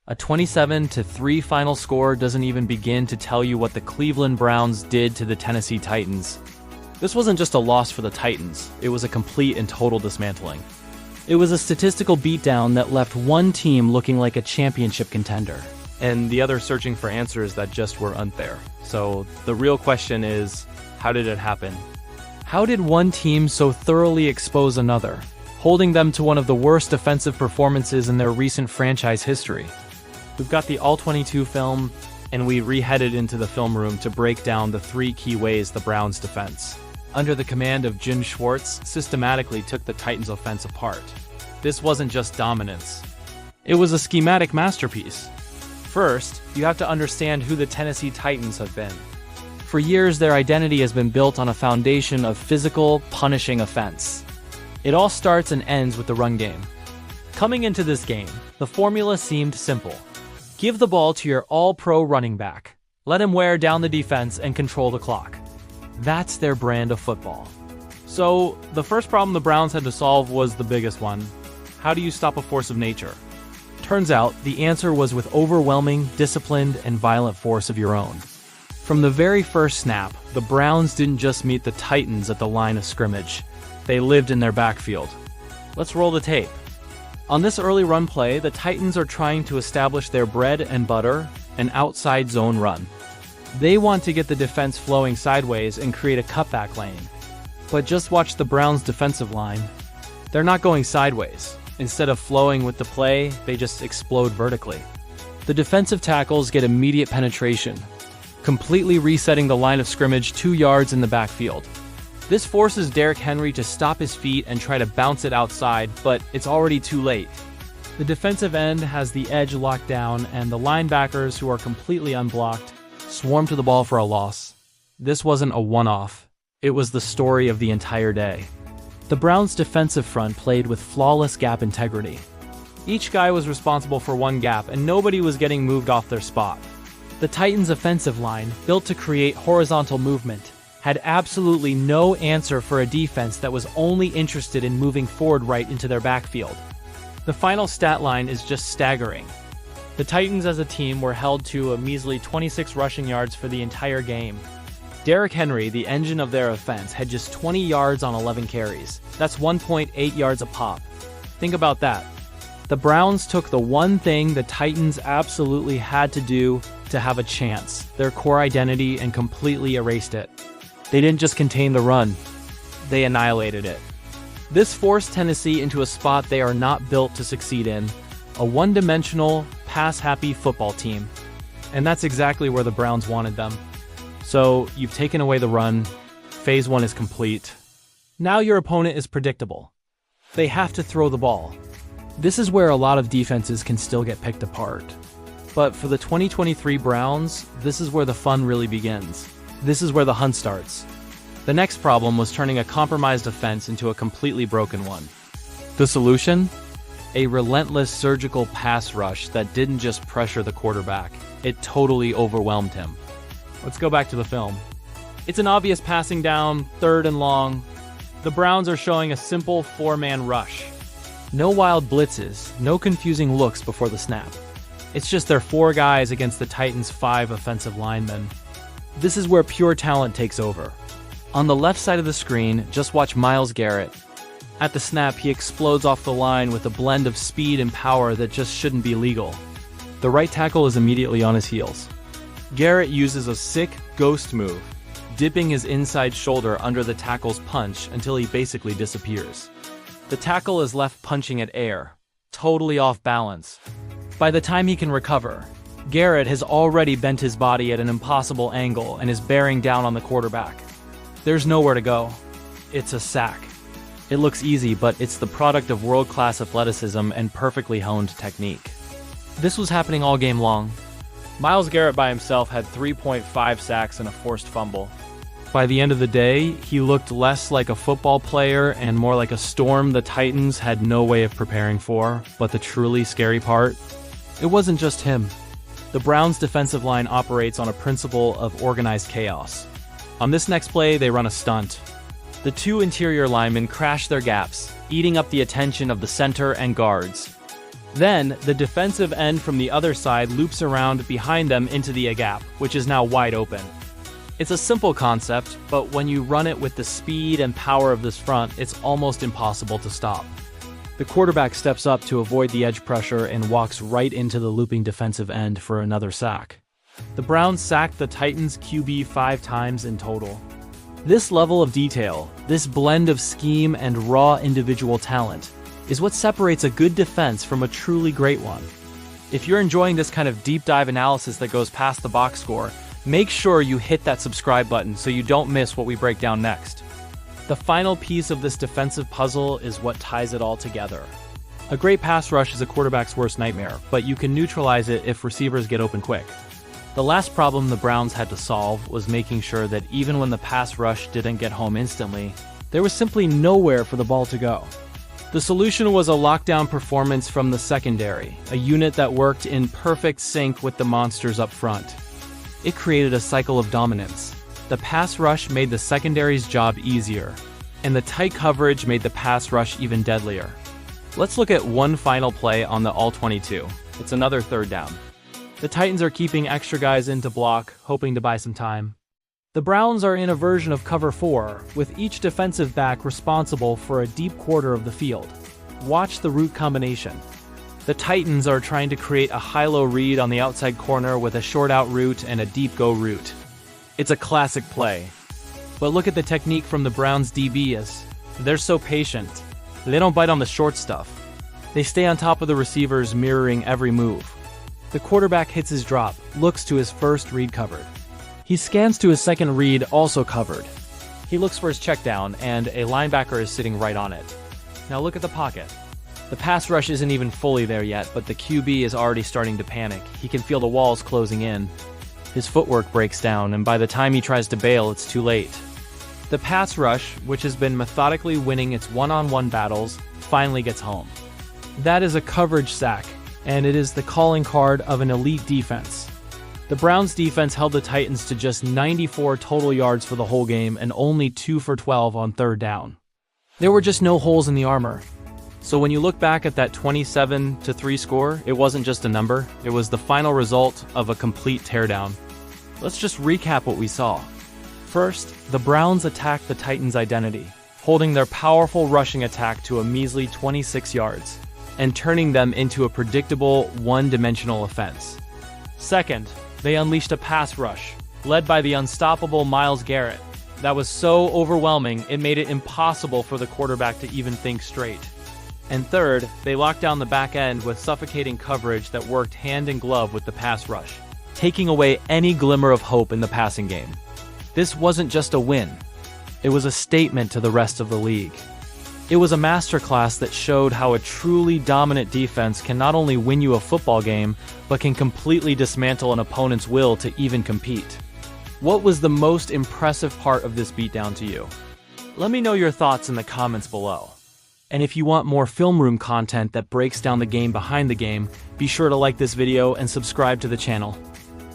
A 27-3 final score doesn't even begin to tell you what the Cleveland Browns did to the Tennessee Titans. This wasn't just a loss for the Titans, it was a complete and total dismantling. It was a statistical beatdown that left one team looking like a championship contender, and the other searching for answers that just weren't there. So the real question is, how did it happen? How did one team so thoroughly expose another, holding them to one of the worst defensive performances in their recent franchise history? We've got the All-22 film, and we re-headed into the film room to break down the 3 key ways the Browns' defense, under the command of Jim Schwartz, systematically took the Titans' offense apart. This wasn't just dominance. It was a schematic masterpiece. First, you have to understand who the Tennessee Titans have been. For years, their identity has been built on a foundation of physical, punishing offense. It all starts and ends with the run game. Coming into this game, the formula seemed simple. Give the ball to your all-pro running back. Let him wear down the defense and control the clock. That's their brand of football. So, the first problem the Browns had to solve was the biggest one. How do you stop a force of nature? Turns out, the answer was with overwhelming, disciplined, and violent force of your own. From the very first snap, the Browns didn't just meet the Titans at the line of scrimmage. They lived in their backfield. Let's roll the tape. On this early run play, the Titans are trying to establish their bread and butter, an outside zone run. They want to get the defense flowing sideways and create a cutback lane. But just watch the Browns' defensive line. They're not going sideways. Instead of flowing with the play, they just explode vertically. The defensive tackles get immediate penetration, completely resetting the line of scrimmage 2 yards in the backfield. This forces Derrick Henry to stop his feet and try to bounce it outside, but it's already too late. The defensive end has the edge locked down, and the linebackers, who are completely unblocked, swarm to the ball for a loss. This wasn't a one-off. It was the story of the entire day. The Browns' defensive front played with flawless gap integrity. Each guy was responsible for one gap, and nobody was getting moved off their spot. The Titans' offensive line, built to create horizontal movement, had absolutely no answer for a defense that was only interested in moving forward right into their backfield. The final stat line is just staggering. The Titans as a team were held to a measly 26 rushing yards for the entire game. Derrick Henry, the engine of their offense, had just 20 yards on 11 carries. That's 1.8 yards a pop. Think about that. The Browns took the one thing the Titans absolutely had to do to have a chance, their core identity, and completely erased it. They didn't just contain the run, they annihilated it. This forced Tennessee into a spot they are not built to succeed in, a one-dimensional, pass-happy football team. And that's exactly where the Browns wanted them. So, you've taken away the run, phase 1 is complete. Now your opponent is predictable. They have to throw the ball. This is where a lot of defenses can still get picked apart. But for the 2023 Browns, this is where the fun really begins. This is where the hunt starts. The next problem was turning a compromised offense into a completely broken one. The solution? A relentless surgical pass rush that didn't just pressure the quarterback, it totally overwhelmed him. Let's go back to the film. It's an obvious passing down, 3rd and long. The Browns are showing a simple 4-man rush. No wild blitzes, no confusing looks before the snap. It's just their 4 guys against the Titans' 5 offensive linemen. This is where pure talent takes over. On the left side of the screen, just watch Myles Garrett. At the snap, he explodes off the line with a blend of speed and power that just shouldn't be legal. The right tackle is immediately on his heels. Garrett uses a sick ghost move, dipping his inside shoulder under the tackle's punch until he basically disappears. The tackle is left punching at air, totally off balance. By the time he can recover, Garrett has already bent his body at an impossible angle and is bearing down on the quarterback. There's nowhere to go. It's a sack. It looks easy, but it's the product of world-class athleticism and perfectly honed technique. This was happening all game long. Myles Garrett by himself had 3.5 sacks and a forced fumble. By the end of the day, he looked less like a football player and more like a storm the Titans had no way of preparing for. But the truly scary part? It wasn't just him. The Browns' defensive line operates on a principle of organized chaos. On this next play, they run a stunt. The 2 interior linemen crash their gaps, eating up the attention of the center and guards. Then, the defensive end from the other side loops around behind them into the gap, which is now wide open. It's a simple concept, but when you run it with the speed and power of this front, it's almost impossible to stop. The quarterback steps up to avoid the edge pressure and walks right into the looping defensive end for another sack. The Browns sacked the Titans' QB 5 times in total. This level of detail, this blend of scheme and raw individual talent, is what separates a good defense from a truly great one. If you're enjoying this kind of deep dive analysis that goes past the box score, make sure you hit that subscribe button so you don't miss what we break down next. The final piece of this defensive puzzle is what ties it all together. A great pass rush is a quarterback's worst nightmare, but you can neutralize it if receivers get open quick. The last problem the Browns had to solve was making sure that even when the pass rush didn't get home instantly, there was simply nowhere for the ball to go. The solution was a lockdown performance from the secondary, a unit that worked in perfect sync with the monsters up front. It created a cycle of dominance. The pass rush made the secondary's job easier, and the tight coverage made the pass rush even deadlier. Let's look at one final play on the All-22. It's another third down. The Titans are keeping extra guys in to block, hoping to buy some time. The Browns are in a version of cover 4, with each defensive back responsible for a deep quarter of the field. Watch the route combination. The Titans are trying to create a high-low read on the outside corner with a short-out route and a deep-go route. It's a classic play. But look at the technique from the Browns' DBs. They're so patient. They don't bite on the short stuff. They stay on top of the receivers, mirroring every move. The quarterback hits his drop, looks to his first read covered. He scans to his second read, also covered. He looks for his check down, and a linebacker is sitting right on it. Now look at the pocket. The pass rush isn't even fully there yet, but the QB is already starting to panic. He can feel the walls closing in. His footwork breaks down, and by the time he tries to bail, it's too late. The pass rush, which has been methodically winning its one-on-one battles, finally gets home. That is a coverage sack, and it is the calling card of an elite defense. The Browns' defense held the Titans to just 94 total yards for the whole game and only 2 for 12 on third down. There were just no holes in the armor. So when you look back at that 27-3 score, it wasn't just a number, it was the final result of a complete teardown. Let's just recap what we saw. First, the Browns attacked the Titans' identity, holding their powerful rushing attack to a measly 26 yards, and turning them into a predictable, one-dimensional offense. Second, they unleashed a pass rush, led by the unstoppable Myles Garrett. That was so overwhelming, it made it impossible for the quarterback to even think straight. And third, they locked down the back end with suffocating coverage that worked hand in glove with the pass rush, taking away any glimmer of hope in the passing game. This wasn't just a win. It was a statement to the rest of the league. It was a masterclass that showed how a truly dominant defense can not only win you a football game, but can completely dismantle an opponent's will to even compete. What was the most impressive part of this beatdown to you? Let me know your thoughts in the comments below. And if you want more film room content that breaks down the game behind the game, be sure to like this video and subscribe to the channel.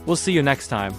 We'll see you next time.